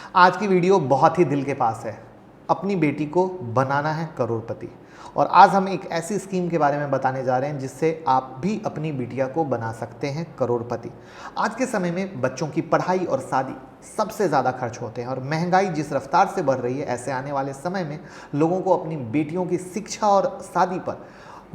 आज की वीडियो बहुत ही दिल के पास है। अपनी बेटी को बनाना है करोड़पति। और आज हम एक ऐसी स्कीम के बारे में बताने जा रहे हैं जिससे आप भी अपनी बिटिया को बना सकते हैं करोड़पति। आज के समय में बच्चों की पढ़ाई और शादी सबसे ज़्यादा खर्च होते हैं और महंगाई जिस रफ्तार से बढ़ रही है, ऐसे आने वाले समय में लोगों को अपनी बेटियों की शिक्षा और शादी पर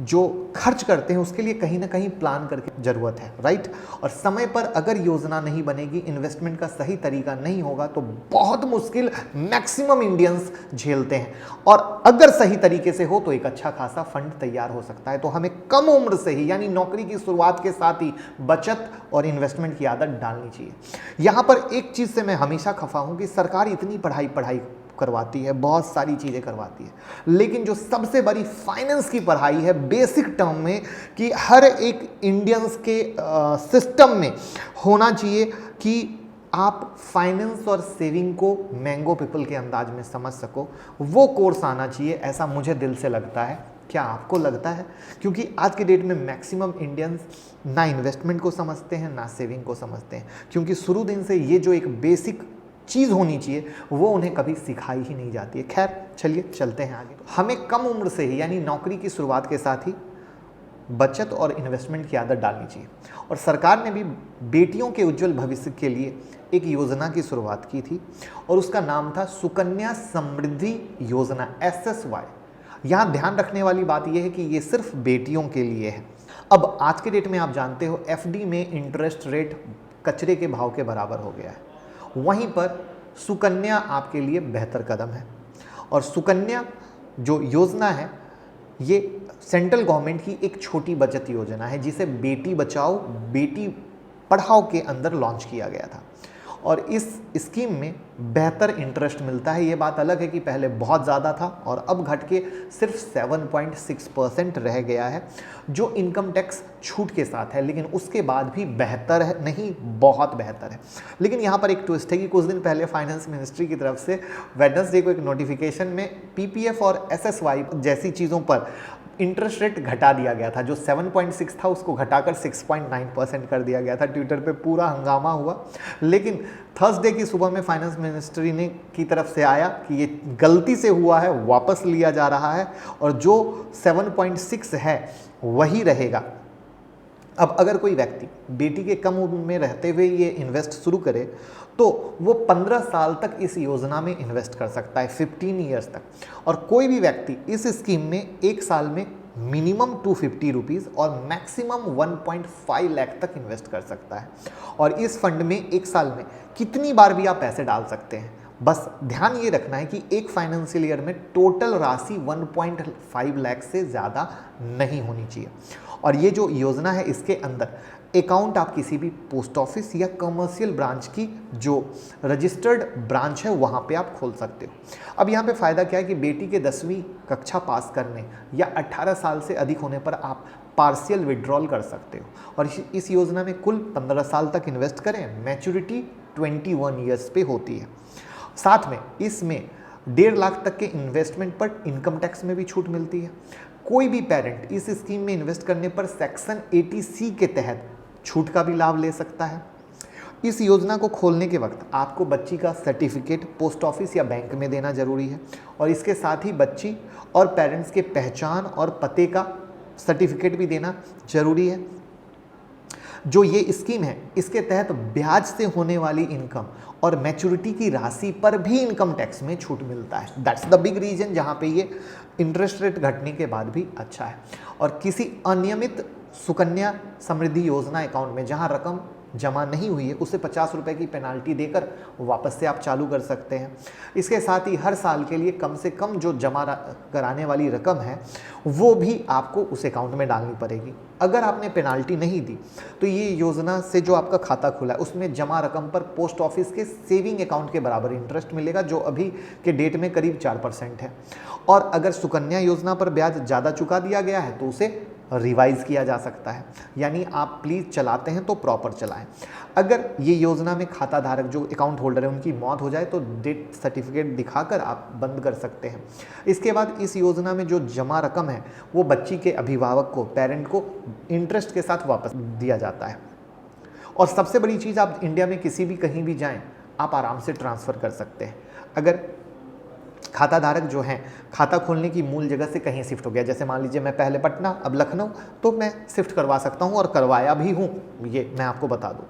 जो खर्च करते हैं उसके लिए कहीं ना कहीं प्लान करके ज़रूरत है, राइट। और समय पर अगर योजना नहीं बनेगी, इन्वेस्टमेंट का सही तरीका नहीं होगा तो बहुत मुश्किल मैक्सिमम इंडियंस झेलते हैं। और अगर सही तरीके से हो तो एक अच्छा खासा फंड तैयार हो सकता है। तो हमें कम उम्र से ही, यानी नौकरी की शुरुआत के साथ ही बचत और इन्वेस्टमेंट की आदत डालनी चाहिए। यहाँ पर एक चीज़ से मैं हमेशा खफा हूँ कि सरकार इतनी पढ़ाई करवाती है, बहुत सारी चीज़ें करवाती है, लेकिन जो सबसे बड़ी फाइनेंस की पढ़ाई है बेसिक टर्म में, कि हर एक इंडियंस के सिस्टम में होना चाहिए कि आप फाइनेंस और सेविंग को मैंगो पीपल के अंदाज में समझ सको, वो कोर्स आना चाहिए। ऐसा मुझे दिल से लगता है। क्या आपको लगता है? क्योंकि आज के डेट में मैक्सिमम इंडियंस ना इन्वेस्टमेंट को समझते हैं ना सेविंग को समझते हैं, क्योंकि शुरू दिन से ये जो एक बेसिक चीज़ होनी चाहिए वो उन्हें कभी सिखाई ही नहीं जाती है। खैर चलिए चलते हैं आगे। हमें कम उम्र से ही, यानी नौकरी की शुरुआत के साथ ही बचत और इन्वेस्टमेंट की आदत डालनी चाहिए। और सरकार ने भी बेटियों के उज्जवल भविष्य के लिए एक योजना की शुरुआत की थी और उसका नाम था सुकन्या समृद्धि योजना, SSY। यहाँ ध्यान रखने वाली बात यह है कि ये सिर्फ बेटियों के लिए है। अब आज के डेट में आप जानते हो FD में इंटरेस्ट रेट कचरे के भाव के बराबर हो गया है, वहीं पर सुकन्या आपके लिए बेहतर कदम है। और सुकन्या जो योजना है ये सेंट्रल गवर्नमेंट की एक छोटी बचत योजना है जिसे बेटी बचाओ बेटी पढ़ाओ के अंदर लॉन्च किया गया था। और इस स्कीम में बेहतर इंटरेस्ट मिलता है। ये बात अलग है कि पहले बहुत ज़्यादा था और अब घट के सिर्फ 7.6% रह गया है, जो इनकम टैक्स छूट के साथ है, लेकिन उसके बाद भी बेहतर है, नहीं बहुत बेहतर है। लेकिन यहाँ पर एक ट्विस्ट है कि कुछ दिन पहले फाइनेंस मिनिस्ट्री की तरफ से वेडनेसडे को एक नोटिफिकेशन में PPF और SSY जैसी चीज़ों पर इंटरेस्ट रेट घटा दिया गया था। जो 7.6 था उसको घटाकर 6.9% कर दिया गया था। ट्विटर पे पूरा हंगामा हुआ, लेकिन थर्सडे की सुबह में फाइनेंस मिनिस्ट्री ने की तरफ से आया कि ये गलती से हुआ है, वापस लिया जा रहा है और जो 7.6 है वही रहेगा। अब अगर कोई व्यक्ति बेटी के कम उम्र में रहते हुए ये इन्वेस्ट शुरू करे तो वो 15 साल तक इस योजना में इन्वेस्ट कर सकता है, 15 ईयर्स तक। और कोई भी व्यक्ति इस स्कीम में एक साल में मिनिमम 250 रुपीज़ और मैक्सिमम 1.5 लाख तक इन्वेस्ट कर सकता है। और इस फंड में एक साल में कितनी बार भी आप पैसे डाल सकते हैं। बस ध्यान ये रखना है कि एक फाइनेंशियल ईयर में टोटल राशि 1.5 लाख से ज़्यादा नहीं होनी चाहिए। और ये जो योजना है इसके अंदर अकाउंट आप किसी भी पोस्ट ऑफिस या कमर्शियल ब्रांच की जो रजिस्टर्ड ब्रांच है वहाँ पे आप खोल सकते हो। अब यहाँ पे फ़ायदा क्या है कि बेटी के 10वीं कक्षा पास करने या 18 साल से अधिक होने पर आप पार्शियल विड्रॉल कर सकते हो। और इस योजना में कुल 15 साल तक इन्वेस्ट करें, मैच्योरिटी 21 ईयर्स पे होती है। साथ में इसमें 1.5 लाख तक के इन्वेस्टमेंट पर इनकम टैक्स में भी छूट मिलती है। कोई भी पेरेंट इस स्कीम में इन्वेस्ट करने पर सेक्शन 80C के तहत छूट का भी लाभ ले सकता है। इस योजना को खोलने के वक्त आपको बच्ची का सर्टिफिकेट पोस्ट ऑफिस या बैंक में देना जरूरी है और इसके साथ ही बच्ची और पेरेंट्स के पहचान और पते का सर्टिफिकेट भी देना जरूरी है। जो ये स्कीम है इसके तहत ब्याज से होने वाली इनकम और मैच्योरिटी की राशि पर भी इनकम टैक्स में छूट मिलता है। दैट्स द बिग रीजन जहाँ पे ये इंटरेस्ट रेट घटने के बाद भी अच्छा है। और किसी अनियमित सुकन्या समृद्धि योजना अकाउंट में जहाँ रकम जमा नहीं हुई है उसे 50 रुपये की पेनाल्टी देकर वापस से आप चालू कर सकते हैं। इसके साथ ही हर साल के लिए कम से कम जो जमा कराने वाली रकम है वो भी आपको उस अकाउंट में डालनी पड़ेगी। अगर आपने पेनाल्टी नहीं दी तो ये योजना से जो आपका खाता खुला है उसमें जमा रकम पर पोस्ट ऑफिस के सेविंग अकाउंट के बराबर इंटरेस्ट मिलेगा, जो अभी के डेट में करीब 4% है। और अगर सुकन्या योजना पर ब्याज ज़्यादा चुका दिया गया है तो उसे रिवाइज किया जा सकता है। यानी आप प्लीज़ चलाते हैं तो प्रॉपर चलाएं। अगर ये योजना में खाता धारक जो अकाउंट होल्डर है उनकी मौत हो जाए तो डेथ सर्टिफिकेट दिखाकर आप बंद कर सकते हैं। इसके बाद इस योजना में जो जमा रकम है वो बच्ची के अभिभावक को, पेरेंट को इंटरेस्ट के साथ वापस दिया जाता है। और सबसे बड़ी चीज़, आप इंडिया में किसी भी कहीं भी जाएं आप आराम से ट्रांसफ़र कर सकते हैं। अगर खाता धारक जो हैं, खाता खोलने की मूल जगह से कहीं शिफ्ट हो गया, जैसे मान लीजिए मैं पहले पटना अब लखनऊ, तो मैं शिफ्ट करवा सकता हूं और करवाया भी हूं, ये मैं आपको बता दूं।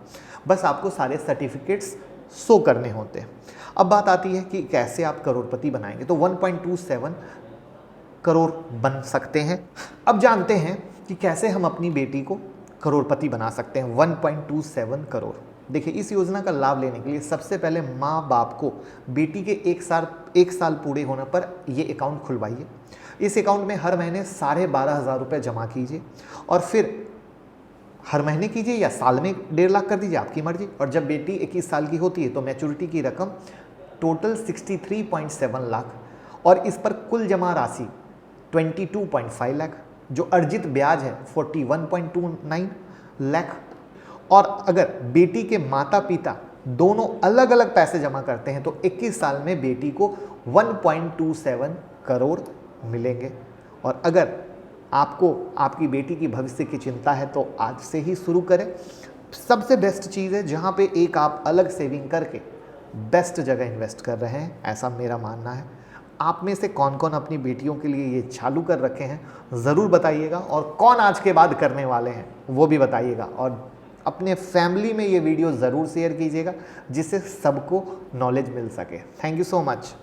बस आपको सारे सर्टिफिकेट्स शो करने होते हैं। अब बात आती है कि कैसे आप करोड़पति बनाएंगे। तो 1.27 करोड़ बन सकते हैं। अब जानते हैं कि कैसे हम अपनी बेटी को करोड़पति बना सकते हैं। 1.27 करोड़। देखिए, इस योजना का लाभ लेने के लिए सबसे पहले माँ बाप को बेटी के एक साल पूरे होने पर ये अकाउंट खुलवाइए। इस अकाउंट में हर महीने 12,500 रुपये जमा कीजिए और फिर हर महीने कीजिए या साल में 1.5 लाख कर दीजिए, आपकी मर्जी। और जब बेटी 21 साल की होती है तो मैच्योरिटी की रकम टोटल 63.7 लाख और इस पर कुल जमा राशि 22.5 लाख, जो अर्जित ब्याज है 41.29 लाख। और अगर बेटी के माता पिता दोनों अलग अलग पैसे जमा करते हैं तो 21 साल में बेटी को 1.27 करोड़ मिलेंगे। और अगर आपको आपकी बेटी की भविष्य की चिंता है तो आज से ही शुरू करें। सबसे बेस्ट चीज़ है जहाँ पे एक आप अलग सेविंग करके बेस्ट जगह इन्वेस्ट कर रहे हैं, ऐसा मेरा मानना है। आप में से कौन कौन अपनी बेटियों के लिए ये चालू कर रखे हैं ज़रूर बताइएगा, और कौन आज के बाद करने वाले हैं वो भी बताइएगा। और अपने फैमिली में ये वीडियो ज़रूर शेयर कीजिएगा जिससे सबको नॉलेज मिल सके। Thank you so much.